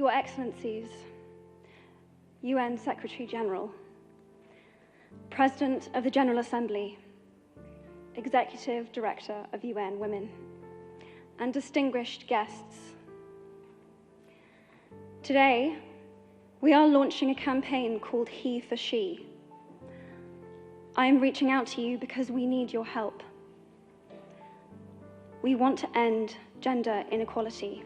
Your Excellencies, UN Secretary General, President of the General Assembly, Executive Director of UN Women, and distinguished guests. Today, we are launching a campaign called HeForShe. I am reaching out to you because we need your help. We want to end gender inequality,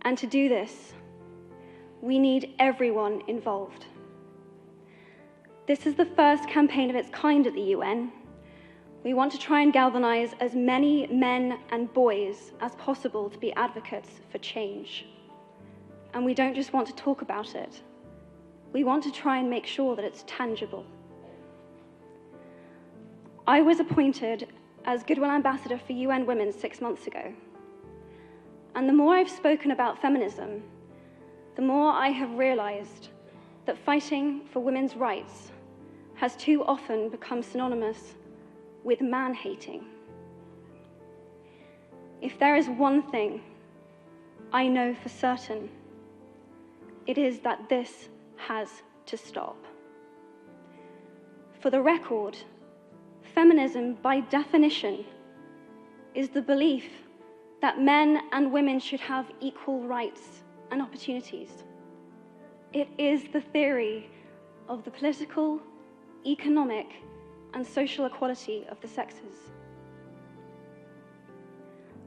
and to do this, we need everyone involved. This is the first campaign of its kind at the UN. We want to try and galvanize as many men and boys as possible to be advocates for change. And we don't just want to talk about it. We want to try and make sure that it's tangible. I was appointed as Goodwill Ambassador for UN Women 6 months ago. And the more I've spoken about feminism, the more I have realized that fighting for women's rights has too often become synonymous with man-hating. If there is one thing I know for certain, it is that this has to stop. For the record, feminism, by definition, is the belief that men and women should have equal rights and opportunities. It is the theory of the political, economic, and social equality of the sexes.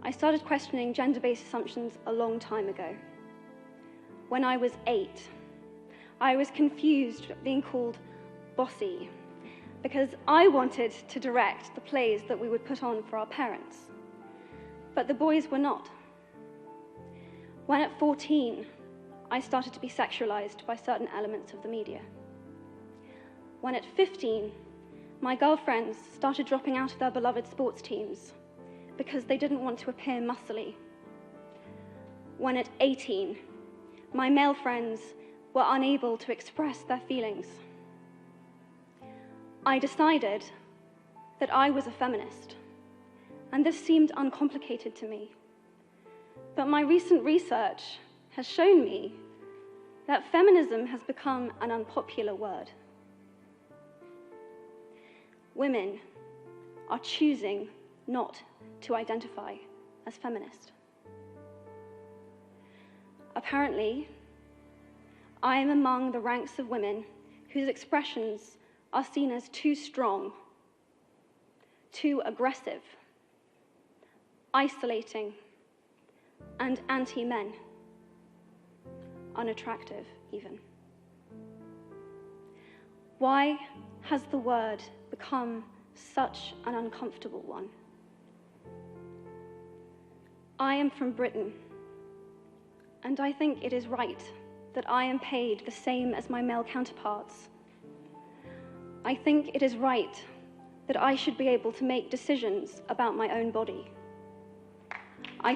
I started questioning gender-based assumptions a long time ago. When I was 8, I was confused at being called bossy because I wanted to direct the plays that we would put on for our parents, but the boys were not. When at 14, I started to be sexualized by certain elements of the media. When at 15, my girlfriends started dropping out of their beloved sports teams because they didn't want to appear muscly. When at 18, my male friends were unable to express their feelings. I decided that I was a feminist, and this seemed uncomplicated to me. But my recent research has shown me that feminism has become an unpopular word. Women are choosing not to identify as feminist. Apparently, I am among the ranks of women whose expressions are seen as too strong, too aggressive, isolating, and anti-men, unattractive even. Why has the word become such an uncomfortable one? I am from Britain, and I think it is right that I am paid the same as my male counterparts. I think it is right that I should be able to make decisions about my own body. I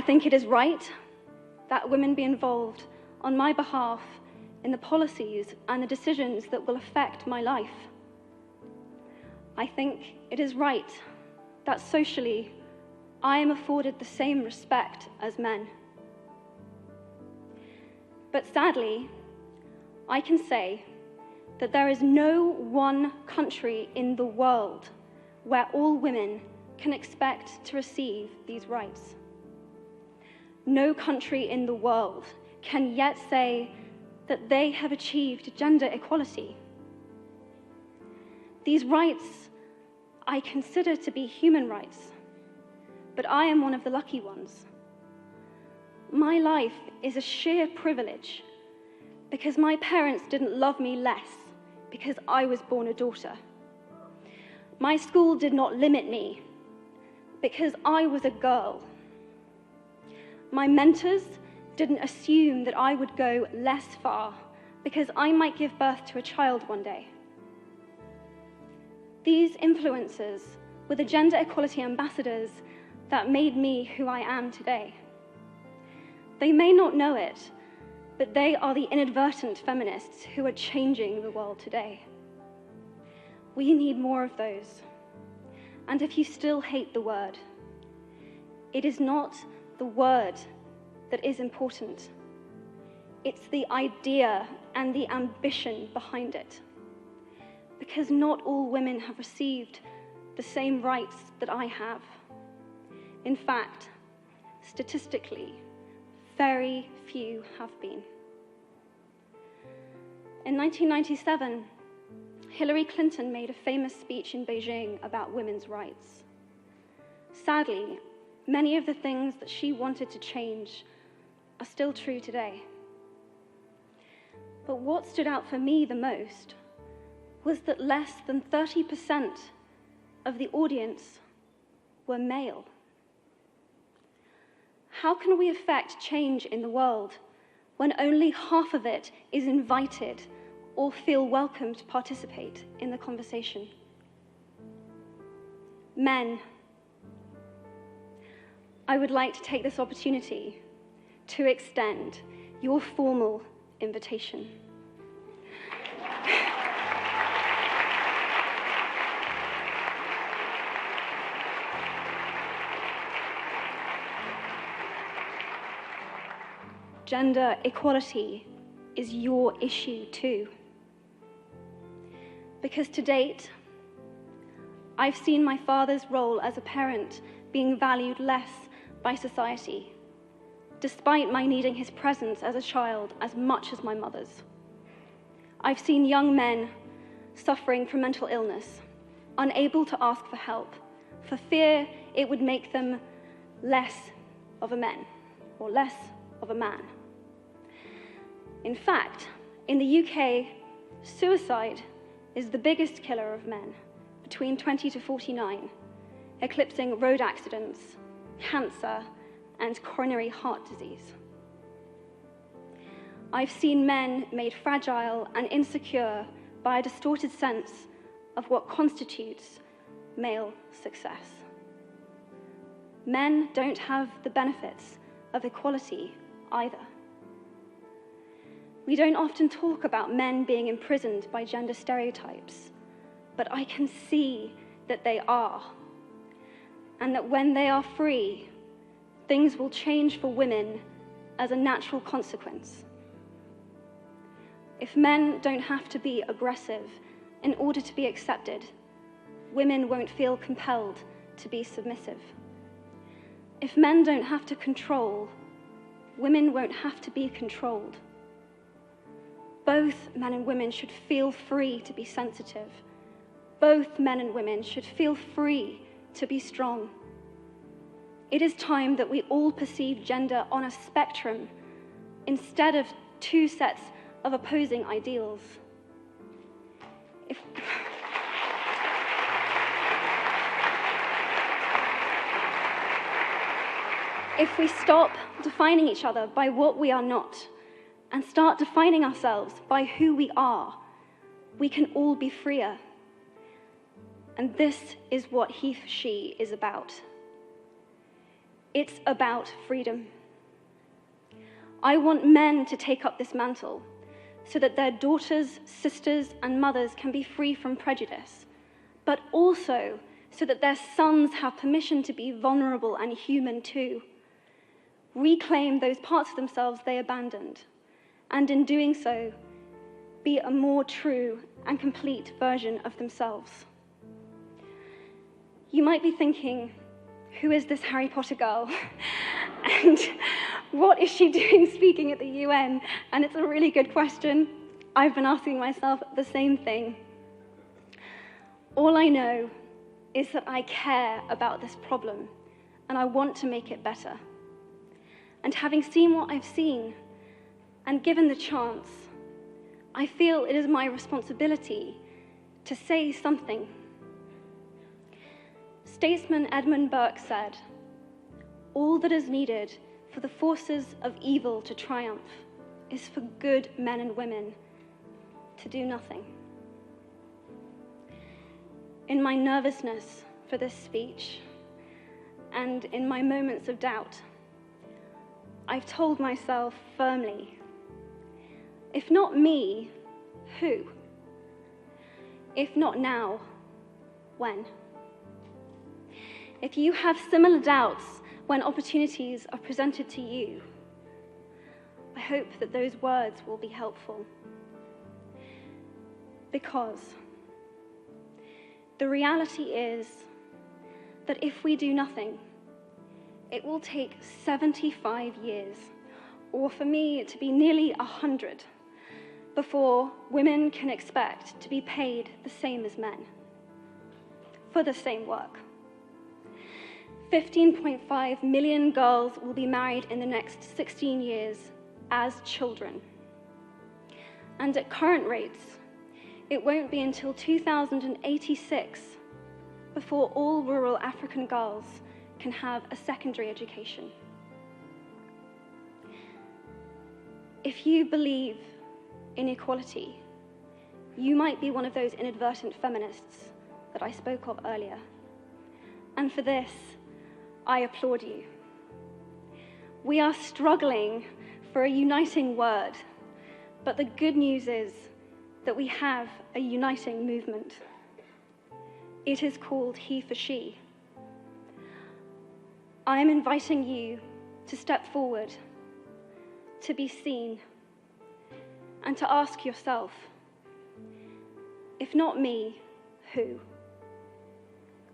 think it is right that women be involved on my behalf in the policies and the decisions that will affect my life. I think it is right that socially I am afforded the same respect as men. But sadly, I can say that there is no one country in the world where all women can expect to receive these rights. No country in the world can yet say that they have achieved gender equality. These rights I consider to be human rights, but I am one of the lucky ones. My life is a sheer privilege because my parents didn't love me less because I was born a daughter. My school did not limit me because I was a girl. My mentors didn't assume that I would go less far because I might give birth to a child one day. These influences were the gender equality ambassadors that made me who I am today. They may not know it, but they are the inadvertent feminists who are changing the world today. We need more of those. And if you still hate the word, it is not the word that is important. It's the idea and the ambition behind it. Because not all women have received the same rights that I have. In fact, statistically, very few have been. In 1997, Hillary Clinton made a famous speech in Beijing about women's rights. Sadly, many of the things that she wanted to change are still true today. But what stood out for me the most was that less than 30% of the audience were male. How can we affect change in the world when only half of it is invited or feel welcome to participate in the conversation? Men, I would like to take this opportunity to extend your formal invitation. Gender equality is your issue too. Because to date, I've seen my father's role as a parent being valued less by society, despite my needing his presence as a child as much as my mother's. I've seen young men suffering from mental illness, unable to ask for help, for fear it would make them less of a man, or less of a man. In fact, in the UK, suicide is the biggest killer of men between 20 to 49, eclipsing road accidents, cancer, and coronary heart disease. I've seen men made fragile and insecure by a distorted sense of what constitutes male success. Men don't have the benefits of equality either. We don't often talk about men being imprisoned by gender stereotypes, but I can see that they are, and that when they are free, things will change for women as a natural consequence. If men don't have to be aggressive in order to be accepted, women won't feel compelled to be submissive. If men don't have to control, women won't have to be controlled. Both men and women should feel free to be sensitive. Both men and women should feel free to be strong. It is time that we all perceive gender on a spectrum instead of two sets of opposing ideals. If we stop defining each other by what we are not and start defining ourselves by who we are, we can all be freer. And this is what HeForShe is about. It's about freedom. I want men to take up this mantle so that their daughters, sisters, and mothers can be free from prejudice, but also so that their sons have permission to be vulnerable and human too. Reclaim those parts of themselves they abandoned, and in doing so, be a more true and complete version of themselves. You might be thinking, who is this Harry Potter girl? And what is she doing speaking at the UN? And it's a really good question. I've been asking myself the same thing. All I know is that I care about this problem, and I want to make it better. And having seen what I've seen, and given the chance, I feel it is my responsibility to say something. Statesman Edmund Burke said, "All that is needed for the forces of evil to triumph is for good men and women to do nothing." In my nervousness for this speech, and in my moments of doubt, I've told myself firmly, if not me, who? If not now, when? If you have similar doubts when opportunities are presented to you, I hope that those words will be helpful. Because the reality is that if we do nothing, it will take 75 years, or for me to be nearly 100, before women can expect to be paid the same as men for the same work. 15.5 million girls will be married in the next 16 years as children. And at current rates, it won't be until 2086 before all rural African girls can have a secondary education. If you believe in equality, you might be one of those inadvertent feminists that I spoke of earlier. And for this, I applaud you. We are struggling for a uniting word, but the good news is that we have a uniting movement. It is called HeForShe. I am inviting you to step forward, to be seen, and to ask yourself, if not me, who?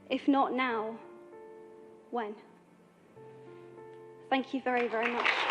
If not now, when? Thank you very, very much.